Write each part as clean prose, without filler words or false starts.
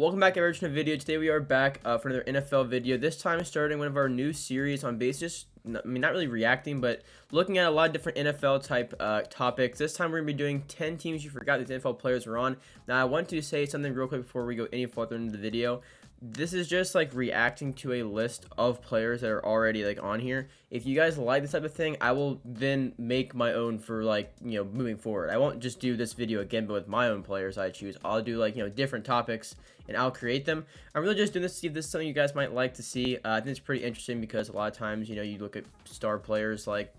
Welcome back to a video. Today we are back for another NFL video. This time starting one of our new series on basis. I mean, not really reacting, but looking at a lot of different NFL type topics. This time we're going to be doing 10 teams you forgot these NFL players were on. Now I want to say something real quick before we go any further into the video. This is just like reacting to a list of players that are already like on here. If you guys like this type of thing, I will then make my own for like, moving forward. I won't just do this video again, but with my own players I choose. I'll do like, different topics and I'll create them. I'm really just doing this to see if this is something you guys might like to see. I think it's pretty interesting because a lot of times, you look at star players like,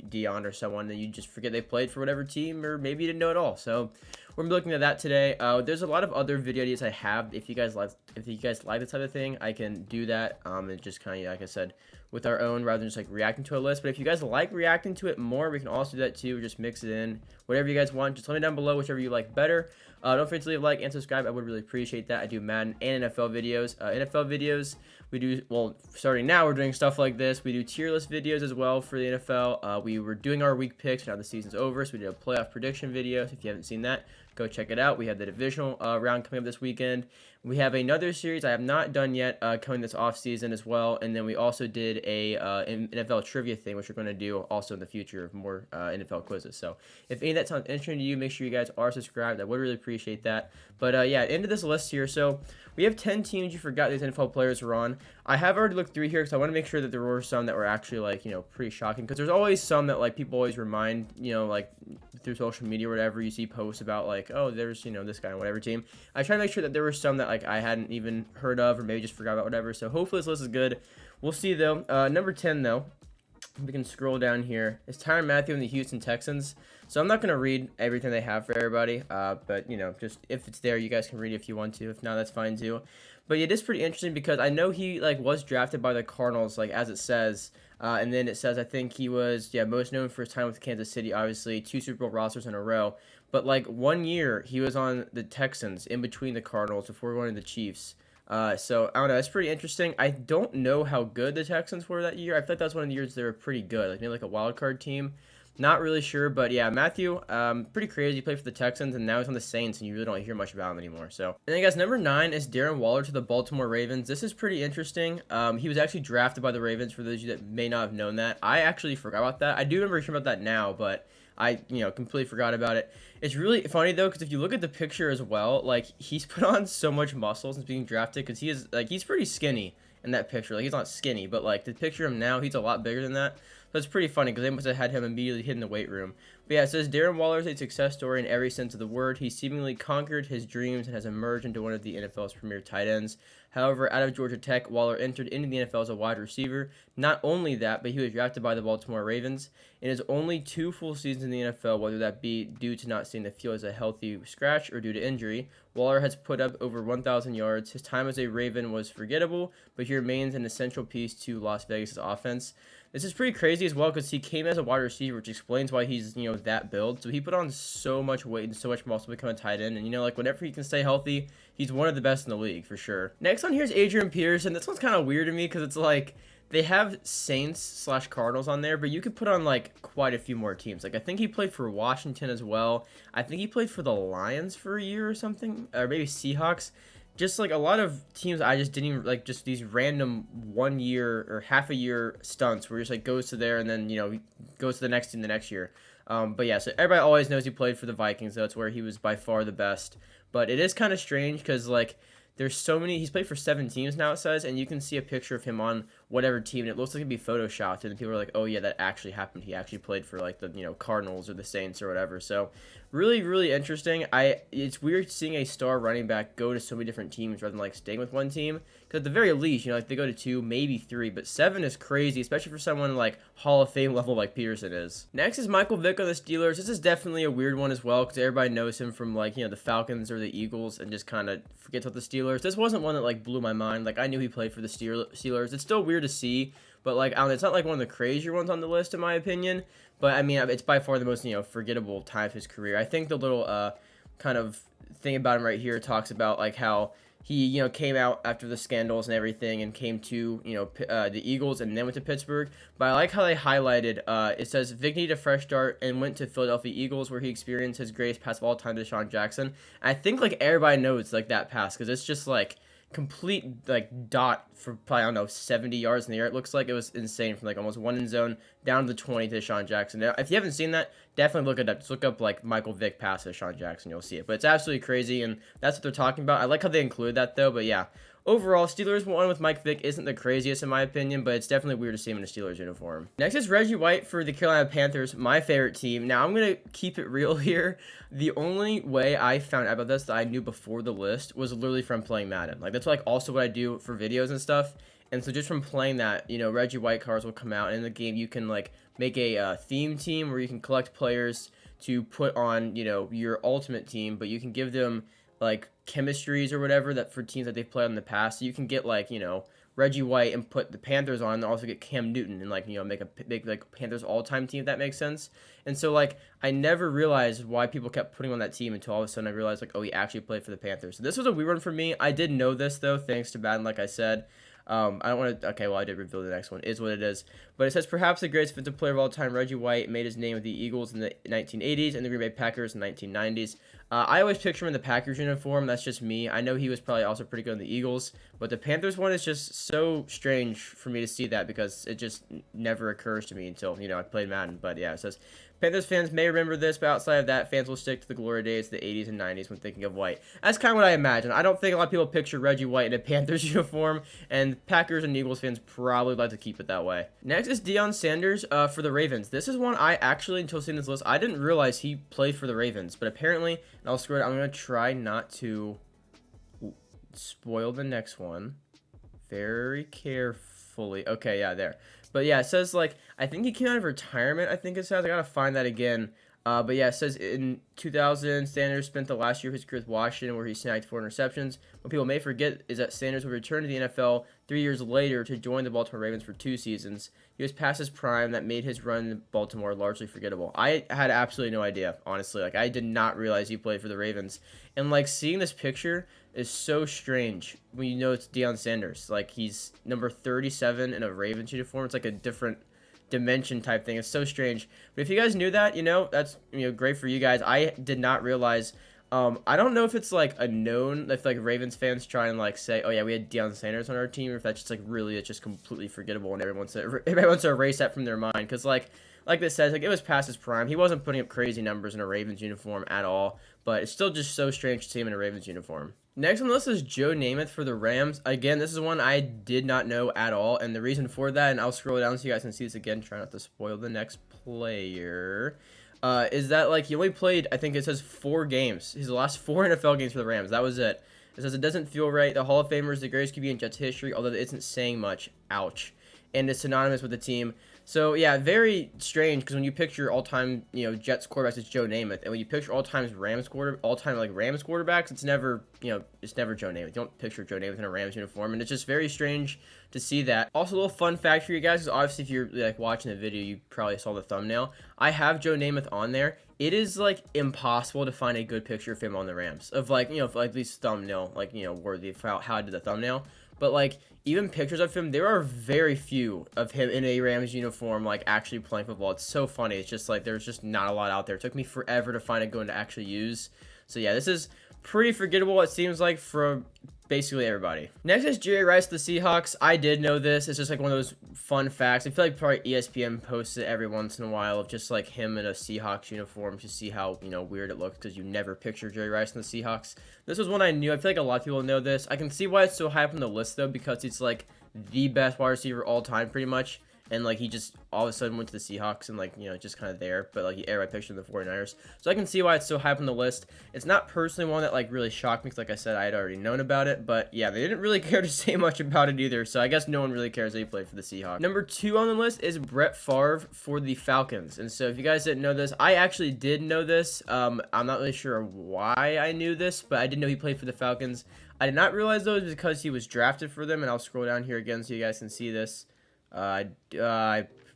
Dion or someone and you just forget they played for whatever team, or maybe you didn't know at all. So we're looking at that today. There's a lot of other video ideas I have. If you guys like this type of thing, I can do that. And just kind of, like I said, with our own rather than just like reacting to a list. But if you guys like reacting to it more, we can also do that too. Just mix it in, whatever you guys want. Just let me down below whichever you like better. Don't forget to leave a like and subscribe. I would really appreciate that. I do Madden and NFL videos. NFL videos, we do, well, starting now, we're doing stuff like this. We do tier list videos as well for the NFL. We were doing our week picks. Now the season's over, so we did a playoff prediction video. So if you haven't seen that, go check it out. We have the divisional round coming up this weekend. We have another series I have not done yet coming this off season as well. And then we also did a NFL trivia thing, which we're going to do also in the future, more NFL quizzes. So if any of that sounds interesting to you, make sure you guys are subscribed. I would really appreciate that. But yeah, into this list here. So we have 10 teams you forgot these NFL players were on. I have already looked through here because I want to make sure that there were some that were actually like, pretty shocking. Because there's always some that like people always remind, like through social media or whatever, you see posts about like, oh, there's, this guy on whatever team. I try to make sure that there were some that like I hadn't even heard of or maybe just forgot about, whatever. So hopefully this list is good. We'll see though. Number 10 though, we can scroll down here, is Tyrann Mathieu and the Houston Texans. So I'm not going to read everything they have for everybody, but just if it's there, you guys can read it if you want to. If not, that's fine too. But it is pretty interesting because I know he like was drafted by the Cardinals, like as it says, and then it says I think he was most known for his time with Kansas City, obviously 2 Super Bowl rosters in a row. But like 1 year he was on the Texans in between the Cardinals before going to the Chiefs. So I don't know, it's pretty interesting. I don't know how good the Texans were that year. I feel like that's one of the years they were pretty good, like maybe like a wild card team. Not really sure, but yeah, Mathieu, pretty crazy. He played for the Texans, and now he's on the Saints, and you really don't hear much about him anymore. So, and then guys, number 9 is Darren Waller to the Baltimore Ravens. This is pretty interesting. He was actually drafted by the Ravens. For those of you that may not have known that, I actually forgot about that. I do remember hearing about that now, but I, completely forgot about it. It's really funny though, because if you look at the picture as well, like he's put on so much muscle since being drafted, because he is like he's pretty skinny in that picture. Like he's not skinny, but like the picture of him now, he's a lot bigger than that. So it's pretty funny because they must have had him immediately hit in the weight room. But yeah, it says Darren Waller is a success story in every sense of the word. He seemingly conquered his dreams and has emerged into one of the NFL's premier tight ends. However, out of Georgia Tech, Waller entered into the NFL as a wide receiver. Not only that, but he was drafted by the Baltimore Ravens. In his only 2 full seasons in the NFL, whether that be due to not seeing the field as a healthy scratch or due to injury, Waller has put up over 1,000 yards. His time as a Raven was forgettable, but he remains an essential piece to Las Vegas' offense. This is pretty crazy as well because he came as a wide receiver, which explains why he's, that build. So he put on so much weight and so much muscle to become a tight end. And, like whenever he can stay healthy, he's one of the best in the league for sure. Next on here is Adrian Peterson. This one's kind of weird to me because it's like they have Saints/Cardinals on there, but you could put on like quite a few more teams. Like I think he played for Washington as well. I think he played for the Lions for a year or something, or maybe Seahawks. Just like a lot of teams, I just didn't even like, just these random 1 year or half a year stunts where he just like goes to there and then goes to the next team the next year. But yeah, so everybody always knows he played for the Vikings. That's where he was by far the best. But it is kind of strange because like there's so many. He's played for 7 teams now, it says, and you can see a picture of him on whatever team, and it looks like it'd be photoshopped, and people are like, oh yeah, that actually happened. He actually played for like the Cardinals or the Saints or whatever. So really interesting. It's weird seeing a star running back go to so many different teams rather than like staying with one team, because at the very least, like they go to 2, maybe 3, but 7 is crazy, especially for someone like Hall of Fame level like Peterson is. Next is Michael Vick on the Steelers. This is definitely a weird one as well because everybody knows him from like the Falcons or the Eagles and just kind of forgets about the Steelers. This wasn't one that like blew my mind. Like I knew he played for the Steelers. It's still weird to see, but like I don't know, it's not like one of the crazier ones on the list in my opinion. But I mean, it's by far the most forgettable time of his career. I think the little kind of thing about him right here talks about like how he, came out after the scandals and everything and came to, the Eagles and then went to Pittsburgh. But I like how they highlighted, it says Vic needed a fresh start and went to Philadelphia Eagles where he experienced his greatest pass of all time to Deshaun Jackson. And I think, like, everybody knows, like, that pass because it's just, like, complete, like, dot for probably, I don't know, 70 yards in the air. It looks like it was insane from, like, almost one end zone down to the 20 to Deshaun Jackson. Now, if you haven't seen that, definitely look it up. Just look up, like, Michael Vick pass to Deshaun Jackson. You'll see it. But it's absolutely crazy, and that's what they're talking about. I like how they include that, though. But, yeah, overall, Steelers one with Mike Vick isn't the craziest, in my opinion, but it's definitely weird to see him in a Steelers uniform. Next is Reggie White for the Carolina Panthers, my favorite team. Now, I'm going to keep it real here. The only way I found out about this that I knew before the list was literally from playing Madden. Like, that's, like, also what I do for videos and stuff. And so just from playing that, Reggie White cards will come out. And in the game, you can, like, make a theme team where you can collect players to put on, your ultimate team. But you can give them, like, chemistries or whatever that for teams that they've played in the past. So you can get, like, Reggie White and put the Panthers on, and also get Cam Newton and, like, make a big, like, Panthers all-time team, if that makes sense. And so, like, I never realized why people kept putting on that team until all of a sudden I realized, like, oh, he actually played for the Panthers. So this was a weird one for me. I did know this, though, thanks to Madden, like I said. I don't want to. Okay, well, I did reveal the next one. Is what it is. But it says perhaps the greatest defensive player of all time, Reggie White, made his name with the Eagles in the 1980s and the Green Bay Packers in the 1990s. I always picture him in the Packers uniform. That's just me. I know he was probably also pretty good in the Eagles, but the Panthers one is just so strange for me to see that because it just never occurs to me until I played Madden. But yeah, it says Panthers fans may remember this, but outside of that, fans will stick to the glory days of the 80s and 90s when thinking of White. That's kind of what I imagine. I don't think a lot of people picture Reggie White in a Panthers uniform, and Packers and Eagles fans probably like to keep it that way. Next is Deion Sanders for the Ravens. This is one I actually, until seeing this list, I didn't realize he played for the Ravens, but apparently, and I'll scroll it, I'm going to try not to spoil the next one very carefully. Okay, yeah, there. But yeah, it says, like, I think he came out of retirement, I think it says. I gotta find that again. But yeah, it says in 2000, Sanders spent the last year of his career with Washington where he snagged 4 interceptions. What people may forget is that Sanders would return to the NFL 3 years later to join the Baltimore Ravens for 2 seasons. He was past his prime that made his run in Baltimore largely forgettable. I had absolutely no idea, honestly. Like, I did not realize he played for the Ravens. And, like, seeing this picture is so strange when you know it's Deion Sanders. Like, he's number 37 in a Ravens uniform. It's like a different dimension type thing. It's so strange. But if you guys knew that, that's great for you guys. I did not realize. I don't know if it's like a known, if like Ravens fans try and like say, oh yeah, we had Deion Sanders on our team, or if that's just like really it's just completely forgettable and everyone wants to erase that from their mind because like this says, like, it was past his prime. He wasn't putting up crazy numbers in a Ravens uniform at all, but it's still just so strange to see him in a Ravens uniform. Next on the list is Joe Namath for the Rams. Again, this is one I did not know at all, and the reason for that, and I'll scroll down so you guys can see this again, try not to spoil the next player, is that, like, he only played, I think it says 4 games. His last 4 NFL games for the Rams. That was it. It says it doesn't feel right. The Hall of Famer is the greatest QB in Jets history, although it isn't saying much. Ouch. And it's synonymous with the team. So, yeah, very strange because when you picture all-time, Jets quarterbacks, it's Joe Namath. And when you picture all-time Rams quarterbacks, it's never, it's never Joe Namath. You don't picture Joe Namath in a Rams uniform. And it's just very strange to see that. Also, a little fun fact for you guys, because obviously if you're, like, watching the video, you probably saw the thumbnail. I have Joe Namath on there. It is, like, impossible to find a good picture of him on the Rams. Of, like, at least thumbnail, like, worthy of how I did the thumbnail. But, like, even pictures of him, there are very few of him in a Rams uniform, like, actually playing football. It's so funny. It's just, like, there's just not a lot out there. It took me forever to find a good one to actually use. So, yeah, this is pretty forgettable, it seems like, for basically everybody. Next is Jerry Rice, the Seahawks. I did know this. It's just, like, one of those fun facts. I feel like probably ESPN posts it every once in a while of just, like, him in a Seahawks uniform to see how, weird it looks because you never picture Jerry Rice in the Seahawks. This was one I knew. I feel like a lot of people know this. I can see why it's so high up on the list, though, because it's, like, the best wide receiver all time, pretty much. And, like, he just all of a sudden went to the Seahawks and, like, just kind of there. But, like, everybody pictured the 49ers. So I can see why it's so high up on the list. It's not personally one that, like, really shocked me because, like I said, I had already known about it. But, yeah, they didn't really care to say much about it either. So I guess no one really cares that he played for the Seahawks. Number 2 on the list is Brett Favre for the Falcons. And so if you guys didn't know this, I actually did know this. I'm not really sure why I knew this, but I did know he played for the Falcons. I did not realize, though, it was because he was drafted for them. And I'll scroll down here again so you guys can see this. I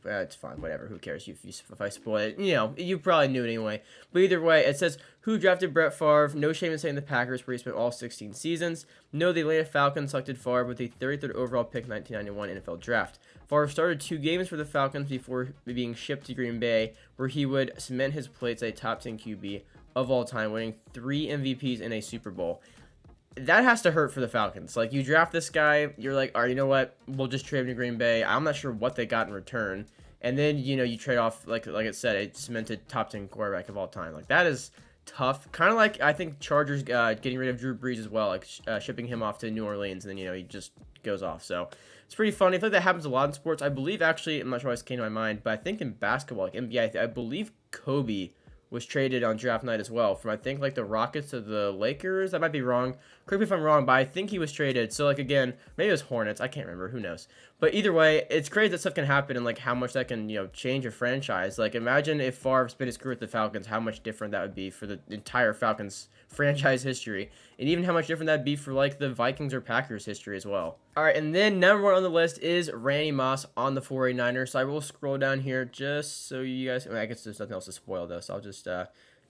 it's fine, whatever. Who cares if I spoil it? You probably knew it anyway. But either way, it says who drafted Brett Favre. No shame in saying the Packers, where he spent all 16 seasons. No, the Atlanta Falcons selected Favre with the 33rd overall pick, 1991 NFL Draft. Favre started 2 games for the Falcons before being shipped to Green Bay, where he would cement his place as a top 10 QB of all time, winning 3 MVPs in a Super Bowl. That has to hurt for the Falcons. Like, you draft this guy, you're like, all right, you know what? We'll just trade him to Green Bay. I'm not sure what they got in return. And then, you trade off, like it said, a cemented top 10 quarterback of all time. Like, that is tough. Kind of like, I think, Chargers getting rid of Drew Brees as well, like shipping him off to New Orleans, and then, he just goes off. So, it's pretty funny. I feel like that happens a lot in sports. I believe, actually, I'm not sure why this came to my mind, but I think in basketball, like NBA, I believe Kobe was traded on draft night as well from, I think, like the Rockets to the Lakers. I might be wrong. Correct me if I'm wrong, but I think he was traded. So, like, again, maybe it was Hornets. I can't remember. Who knows? But either way, it's crazy that stuff can happen and, like, how much that can, change a franchise. Like, imagine if Favre spent his career with the Falcons, how much different that would be for the entire Falcons franchise history. And even how much different that'd be for, like, the Vikings or Packers history as well. All right, and then number 1 on the list is Randy Moss on the 49ers. So I will scroll down here just so you guys, I guess there's nothing else to spoil though, so I'll just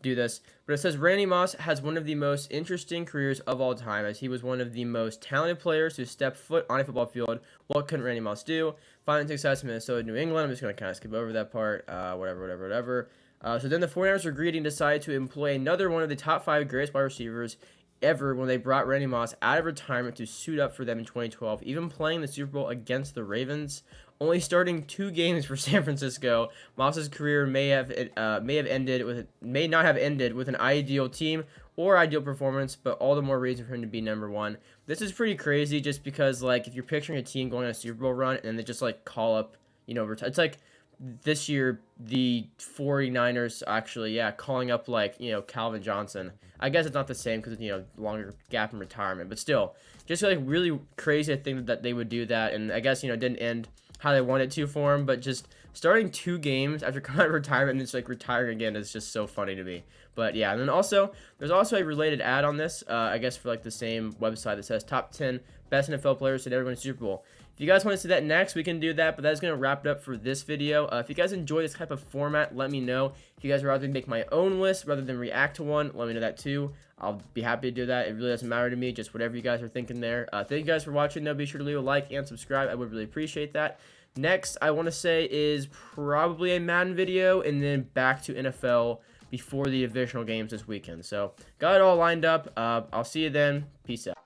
do this. But it says Randy Moss has one of the most interesting careers of all time, as he was one of the most talented players to step foot on a football field. What couldn't Randy Moss do? Finding success in Minnesota, New England. I'm just going to kind of skip over that part. Whatever. So then the 49ers were greedy and decided to employ another one of the top 5 greatest wide receivers ever when they brought Randy Moss out of retirement to suit up for them in 2012, even playing the Super Bowl against the Ravens. Only starting 2 games for San Francisco, Moss's career may not have ended with an ideal team or ideal performance, but all the more reason for him to be number 1. This is pretty crazy, just because, like, if you're picturing a team going on a Super Bowl run and then they just, like, call up, it's like this year the 49ers actually, calling up, like, Calvin Johnson. I guess it's not the same because, longer gap in retirement, but still, just, like, really crazy to think that they would do that. And I guess, it didn't end how they wanted to for him, but just starting 2 games after coming out of retirement and just, like, retiring again is just so funny to me. But yeah, and then also, there's also a related ad on this, I guess for, like, the same website that says top 10 best NFL players to never win a Super Bowl. If you guys want to see that next, we can do that, but that's going to wrap it up for this video. If you guys enjoy this type of format, let me know. If you guys would rather make my own list rather than react to one, let me know that too. I'll be happy to do that. It really doesn't matter to me, just whatever you guys are thinking there. Thank you guys for watching, though. Be sure to leave a like and subscribe. I would really appreciate that. Next, I want to say is probably a Madden video, and then back to NFL before the divisional games this weekend. So, got it all lined up. I'll see you then. Peace out.